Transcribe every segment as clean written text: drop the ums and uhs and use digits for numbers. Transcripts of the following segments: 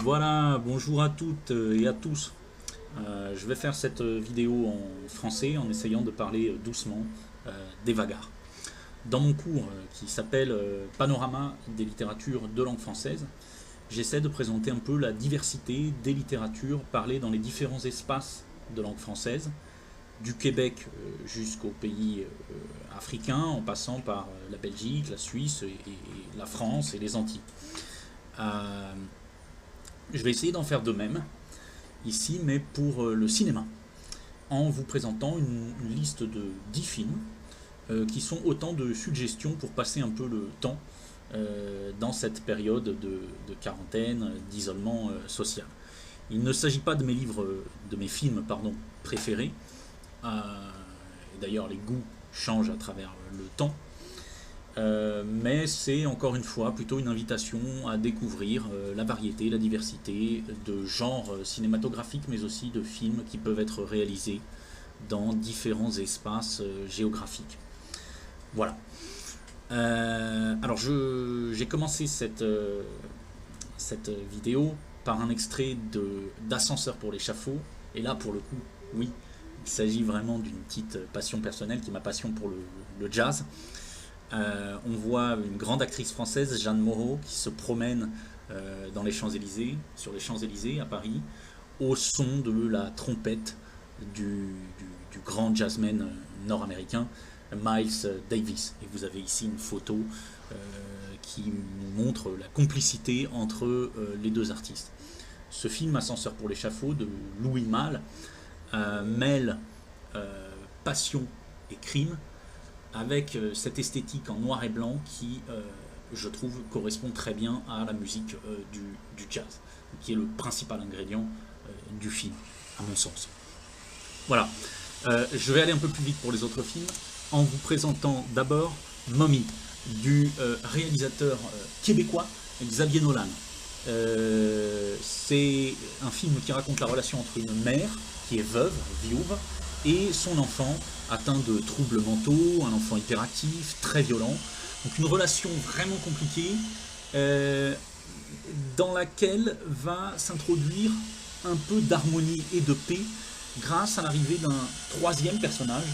Voilà, bonjour à toutes et à tous. Je vais faire cette vidéo en français en essayant de parler doucement des Vagar. Dans mon cours qui s'appelle Panorama des littératures de langue française, j'essaie de présenter un peu la diversité des littératures parlées dans les différents espaces de langue française, du Québec jusqu'aux pays africains, en passant par la Belgique, la Suisse et la France et les Antilles. Euh, je vais essayer d'en faire de même ici, mais pour le cinéma, en vous présentant une liste de 10 films qui sont autant de suggestions pour passer un peu le temps dans cette période de quarantaine, d'isolement social. Il ne s'agit pas de mes livres, de mes films, pardon, préférés. D'ailleurs, les goûts changent à travers le temps. Mais c'est encore une fois plutôt une invitation à découvrir la variété, la diversité de genres cinématographiques, mais aussi de films qui peuvent être réalisés dans différents espaces géographiques. Voilà. Alors j'ai commencé cette vidéo par un extrait d'Ascenseur pour l'échafaud. Et là, pour le coup, oui, il s'agit vraiment d'une petite passion personnelle qui est ma passion pour le jazz. On voit une grande actrice française, Jeanne Moreau, qui se promène dans les Champs-Élysées, sur les Champs-Élysées à Paris, au son de la trompette du grand jazzman nord-américain Miles Davis. Et vous avez ici une photo qui nous montre la complicité entre les deux artistes. Ce film, Ascenseur pour l'échafaud, de Louis Malle, mêle passion et crime, avec cette esthétique en noir et blanc qui, je trouve, correspond très bien à la musique du jazz, qui est le principal ingrédient du film, à mon sens. Voilà. Je vais aller un peu plus vite pour les autres films, en vous présentant d'abord Mommy, du réalisateur québécois Xavier Nolan. C'est un film qui raconte la relation entre une mère qui est veuve, viouve, et son enfant atteint de troubles mentaux, un enfant hyperactif, très violent. Donc une relation vraiment compliquée dans laquelle va s'introduire un peu d'harmonie et de paix grâce à l'arrivée d'un troisième personnage,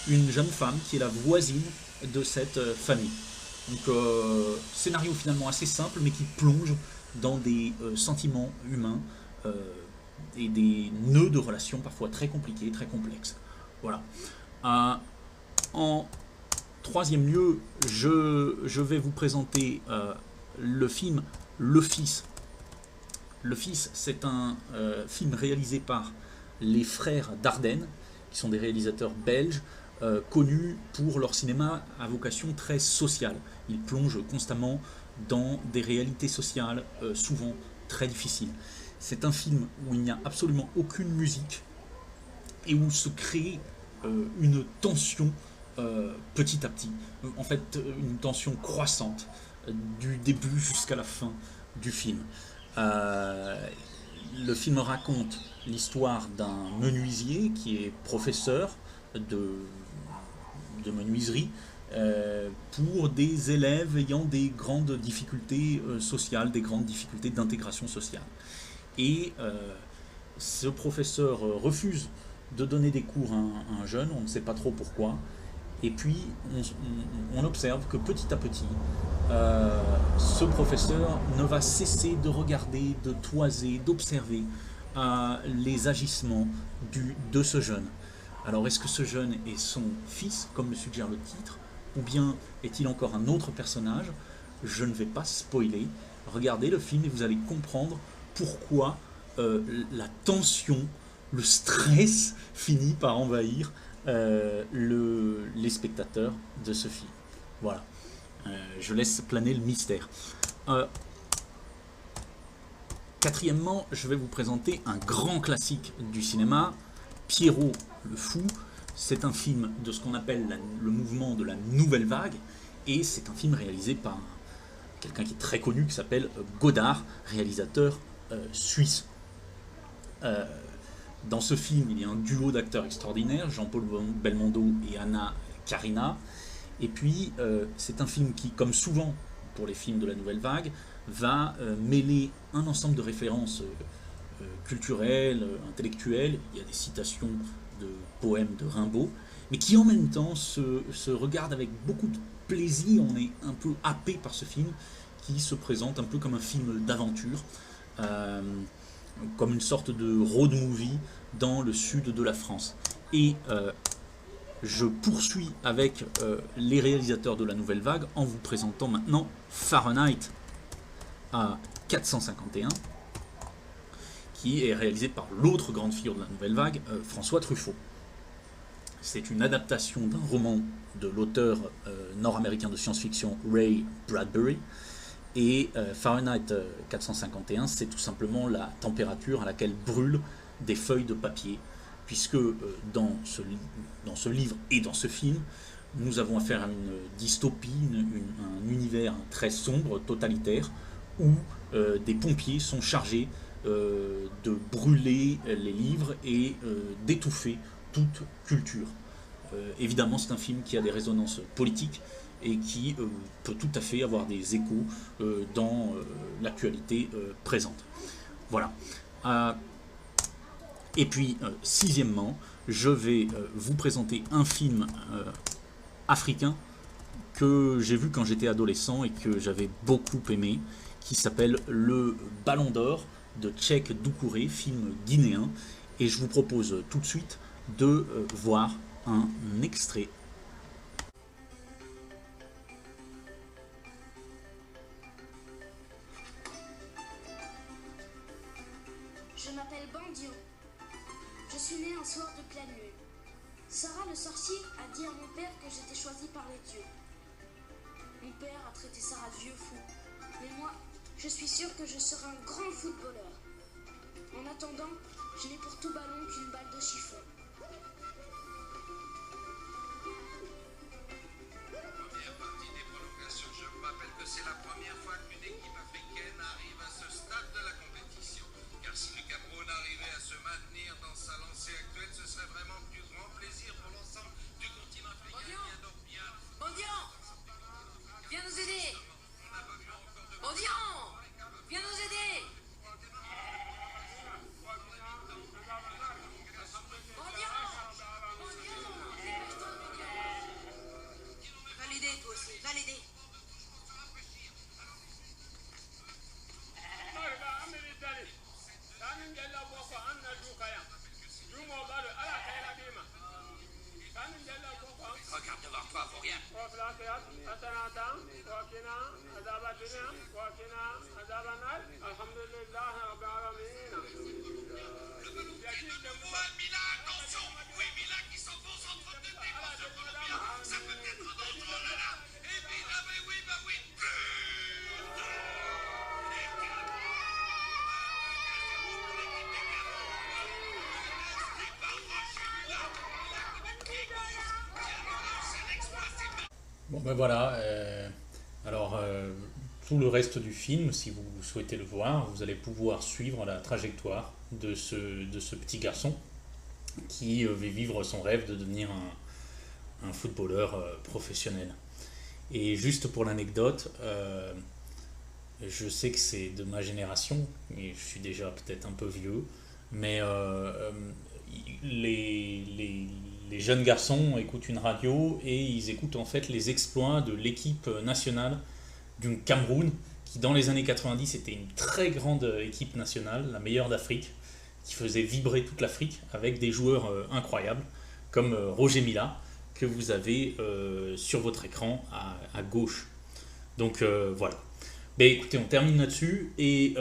une jeune femme qui est la voisine de cette famille. Donc scénario finalement assez simple mais qui plonge dans des sentiments humains et des nœuds de relations parfois très compliqués, très complexes. Voilà. En troisième lieu, je vais vous présenter le film Le Fils. Le Fils, c'est un film réalisé par les frères Dardenne, qui sont des réalisateurs belges, connus pour leur cinéma à vocation très sociale. Ils plongent constamment dans des réalités sociales, souvent très difficiles. C'est un film où il n'y a absolument aucune musique et où se crée une tension petit à petit. En fait, une tension croissante du début jusqu'à la fin du film. Le film raconte l'histoire d'un menuisier qui est professeur de menuiserie pour des élèves ayant des grandes difficultés sociales, des grandes difficultés d'intégration sociale. Et ce professeur refuse de donner des cours à un jeune, on ne sait pas trop pourquoi. Et puis on observe que petit à petit, ce professeur ne va cesser de regarder, de toiser, d'observer les agissements de ce jeune. Alors est-ce que ce jeune est son fils, comme le suggère le titre, ou bien est-il encore un autre personnage? Je ne vais pas spoiler. Regardez le film et vous allez comprendre pourquoi la tension, le stress finit par envahir les spectateurs de ce film. Voilà. Je laisse planer le mystère. Quatrièmement, je vais vous présenter un grand classique du cinéma, Pierrot le Fou. C'est un film de ce qu'on appelle le mouvement de la nouvelle vague, et c'est un film réalisé par quelqu'un qui est très connu, qui s'appelle Godard, réalisateur suisse. Dans ce film, il y a un duo d'acteurs extraordinaires, Jean-Paul Belmondo et Anna Karina. Et puis, c'est un film qui, comme souvent pour les films de la nouvelle vague, va mêler un ensemble de références culturelles, intellectuelles. Il y a des citations de poèmes de Rimbaud, mais qui en même temps se regarde avec beaucoup de plaisir. On est un peu happé par ce film qui se présente un peu comme un film d'aventure, euh, comme une sorte de road movie dans le sud de la France. Et je poursuis avec les réalisateurs de la Nouvelle Vague en vous présentant maintenant Fahrenheit à 451, qui est réalisé par l'autre grande figure de la Nouvelle Vague, François Truffaut. C'est une adaptation d'un roman de l'auteur nord-américain de science-fiction Ray Bradbury. Et Fahrenheit 451, c'est tout simplement la température à laquelle brûlent des feuilles de papier, puisque dans ce livre et dans ce film, nous avons affaire à une dystopie, un univers très sombre, totalitaire, où des pompiers sont chargés de brûler les livres et d'étouffer toute culture. Évidemment, c'est un film qui a des résonances politiques et qui peut tout à fait avoir des échos dans l'actualité présente. Voilà. Et puis, sixièmement, je vais vous présenter un film africain que j'ai vu quand j'étais adolescent et que j'avais beaucoup aimé, qui s'appelle Le Ballon d'Or de Tchèque Doucouré, film guinéen. Et je vous propose tout de suite de voir un extrait. Je m'appelle Bandio. Je suis né un soir de pleine lune. Sarah le sorcier a dit à mon père que j'étais choisi par les dieux. Mon père a traité Sarah de vieux fou. Mais moi, je suis sûre que je serai un grand footballeur. En attendant, je n'ai pour tout ballon qu'une balle de chiffon. Première partie des prolongations, je vous rappelle que c'est la première fois qu'une équipe africaine arrive à ce stade de la compétition. Car si le Cameroun arrivait à se maintenir dans sa lancée actuelle, ce serait vraiment du grand plaisir pour l'ensemble du continent africain. Bandian, viens nous aider. Bandian, viens nous aider. Va l'aider toi aussi, va l'aider. Regarde devant toi, faut rien. Mila, attention. Oui, Mila qui s'enfonce entre deux défenseurs colombiens. Ça peut être dangereux, oh là là. Et puis là, mais oui, bah oui. Bon ben voilà, alors tout le reste du film, si vous souhaitez le voir, vous allez pouvoir suivre la trajectoire de ce petit garçon qui va vivre son rêve de devenir un footballeur professionnel. Et juste pour l'anecdote, je sais que c'est de ma génération, et je suis déjà peut-être un peu vieux, mais les jeunes garçons écoutent une radio et ils écoutent en fait les exploits de l'équipe nationale du Cameroun, qui dans les années 90 était une très grande équipe nationale, la meilleure d'Afrique, qui faisait vibrer toute l'Afrique avec des joueurs incroyables, comme Roger Mila, que vous avez sur votre écran à gauche. Donc voilà. Ben, écoutez, on termine là-dessus et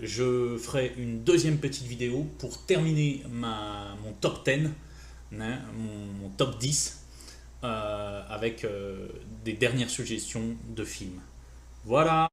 je ferai une deuxième petite vidéo pour terminer mon top 10, hein, mon top 10 avec des dernières suggestions de films. Voilà.